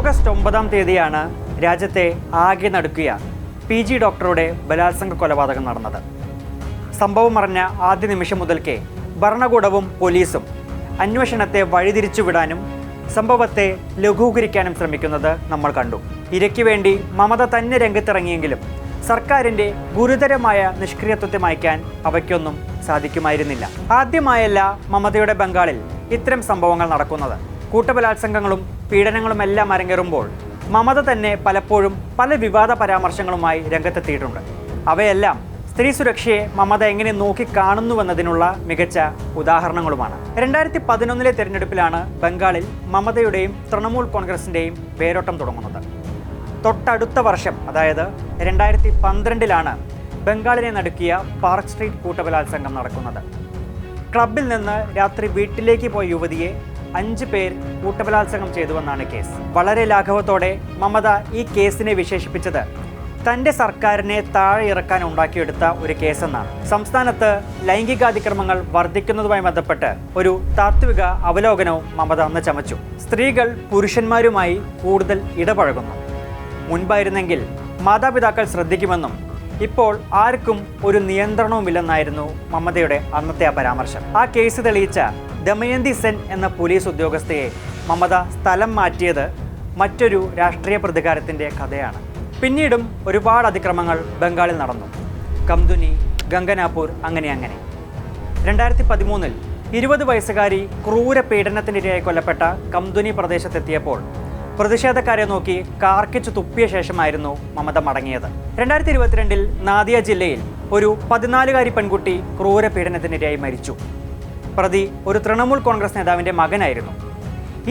August 9-ാം തീയതിയാണ് രാജ്യത്തെ ആകെ നടുക്കിയ PG ഡോക്ടറുടെ ബലാത്സംഗ കൊലപാതകം നടന്നത്. സംഭവം അറിഞ്ഞ ആദ്യ നിമിഷം മുതൽക്കേ ഭരണകൂടവും പോലീസും അന്വേഷണത്തെ വഴിതിരിച്ചുവിടാനും സംഭവത്തെ ലഘൂകരിക്കാനും ശ്രമിക്കുന്നത് നമ്മൾ കണ്ടു. ഇരയ്ക്ക് വേണ്ടി മമത തന്നെ രംഗത്തിറങ്ങിയെങ്കിലും സർക്കാരിൻ്റെ ഗുരുതരമായ നിഷ്ക്രിയത്വത്തെ മായ്ക്കാൻ അവയ്ക്കൊന്നും സാധിക്കുമായിരുന്നില്ല. ആദ്യമായല്ല മമതയുടെ ബംഗാളിൽ ഇത്തരം സംഭവങ്ങൾ നടക്കുന്നത്. കൂട്ടബലാത്സംഗങ്ങളും പീഡനങ്ങളുമെല്ലാം അരങ്ങേറുമ്പോൾ മമത തന്നെ പലപ്പോഴും പല വിവാദ പരാമർശങ്ങളുമായി രംഗത്തെത്തിയിട്ടുണ്ട്. അവയെല്ലാം സ്ത്രീ സുരക്ഷയെ മമത എങ്ങനെ നോക്കിക്കാണുന്നുവെന്നതിനുള്ള മികച്ച ഉദാഹരണങ്ങളുമാണ്. 2011 തെരഞ്ഞെടുപ്പിലാണ് ബംഗാളിൽ മമതയുടെയും തൃണമൂൽ കോൺഗ്രസിൻ്റെയും വേരോട്ടം തുടങ്ങുന്നത്. തൊട്ടടുത്ത വർഷം, അതായത് 2012 ബംഗാളിനെ നടുക്കിയ പാർക്ക് സ്ട്രീറ്റ് കൂട്ടബലാത്സംഗം നടക്കുന്നത്. ക്ലബിൽ നിന്ന് രാത്രി വീട്ടിലേക്ക് പോയ യുവതിയെ 5 പേർ കൂട്ടബലാത്സംഗം ചെയ്തുവെന്നാണ് കേസ്. വളരെ ലാഘവത്തോടെ മമത ഈ കേസിനെ വിശേഷിപ്പിച്ചത് തൻ്റെ സർക്കാരിനെ താഴെ ഇറക്കാൻ ഉണ്ടാക്കിയെടുത്ത ഒരു കേസെന്നാണ്. സംസ്ഥാനത്ത് ലൈംഗികാതിക്രമങ്ങൾ വർദ്ധിക്കുന്നതുമായി ബന്ധപ്പെട്ട് ഒരു താത്വിക അവലോകനവും മമത അന്ന് ചമച്ചു. സ്ത്രീകൾ പുരുഷന്മാരുമായി കൂടുതൽ ഇടപഴകുന്നു. മുൻപായിരുന്നെങ്കിൽ മാതാപിതാക്കൾ ശ്രദ്ധിക്കുമെന്നും ഇപ്പോൾ ആർക്കും ഒരു നിയന്ത്രണവുമില്ലെന്നായിരുന്നു മമതയുടെ അന്നത്തെ ആ പരാമർശം. ആ കേസ് തെളിയിച്ച ദമയന്തി സെൻ എന്ന പോലീസ് ഉദ്യോഗസ്ഥയെ മമത സ്ഥലം മാറ്റിയത് മറ്റൊരു രാഷ്ട്രീയ പ്രതികാരത്തിൻ്റെ കഥയാണ്. പിന്നീടും ഒരുപാട് അതിക്രമങ്ങൾ ബംഗാളിൽ നടന്നു. കംദുനി, ഗംഗനാപൂർ, അങ്ങനെ 2013 20 വയസ്സുകാരി ക്രൂര പീഡനത്തിനിരയായി കൊല്ലപ്പെട്ട കംദുനി പ്രദേശത്തെത്തിയപ്പോൾ പ്രതിഷേധക്കാരെ നോക്കി കാർക്കിച്ചു തുപ്പിയ ശേഷമായിരുന്നു മമത മടങ്ങിയത്. 2022 നാദിയ ജില്ലയിൽ ഒരു 14-കാരി പെൺകുട്ടി ക്രൂര പീഡനത്തിനിരയായി മരിച്ചു. പ്രതി ഒരു തൃണമൂൽ കോൺഗ്രസ് നേതാവിൻ്റെ മകനായിരുന്നു.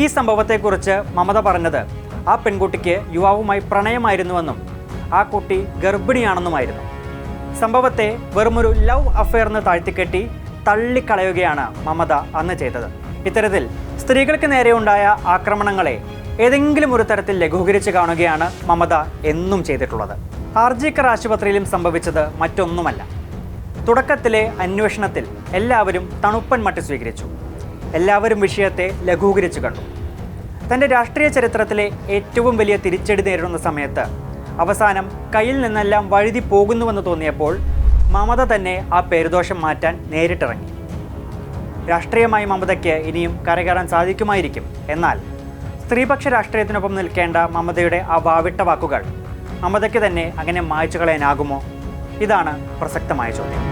ഈ സംഭവത്തെക്കുറിച്ച് മമത പറഞ്ഞത് ആ പെൺകുട്ടിക്ക് യുവാവുമായി പ്രണയമായിരുന്നുവെന്നും ആ കുട്ടി ഗർഭിണിയാണെന്നുമായിരുന്നു. സംഭവത്തെ വെറുമൊരു ലവ് അഫെയർന്ന് താഴ്ത്തിക്കെട്ടി തള്ളിക്കളയുകയാണ് മമത അന്ന് ചെയ്തത്. ഇത്തരത്തിൽ സ്ത്രീകൾക്ക് നേരെയുണ്ടായ ആക്രമണങ്ങളെ ഏതെങ്കിലും ഒരു തരത്തിൽ ലഘൂകരിച്ച് കാണുകയാണ് മമത എന്നും ചെയ്തിട്ടുള്ളത്. ആർജിക്കർ ആശുപത്രിയിലും സംഭവിച്ചത് മറ്റൊന്നുമല്ല. തുടക്കത്തിലെ അന്വേഷണത്തിൽ എല്ലാവരും തണുപ്പൻ മട്ട് സ്വീകരിച്ചു. എല്ലാവരും വിഷയത്തെ ലഘൂകരിച്ചു കണ്ടു. തൻ്റെ രാഷ്ട്രീയ ചരിത്രത്തിലെ ഏറ്റവും വലിയ തിരിച്ചടി നേരിടുന്ന സമയത്ത് അവസാനം കയ്യിൽ നിന്നെല്ലാം വഴുതി പോകുന്നുവെന്ന് തോന്നിയപ്പോൾ മമത തന്നെ ആ പേരുദോഷം മാറ്റാൻ നേരിട്ടിറങ്ങി. രാഷ്ട്രീയമായി മമതയ്ക്ക് ഇനിയും കരകയറാൻ സാധിക്കുമായിരിക്കും. എന്നാൽ സ്ത്രീപക്ഷ രാഷ്ട്രീയത്തിനൊപ്പം നിൽക്കേണ്ട മമതയുടെ ആ വാവിട്ട വാക്കുകൾ മമതയ്ക്ക് തന്നെ അങ്ങനെ മായ്ച്ചു കളയാനാകുമോ? ഇതാണ് പ്രസക്തമായ ചോദ്യം.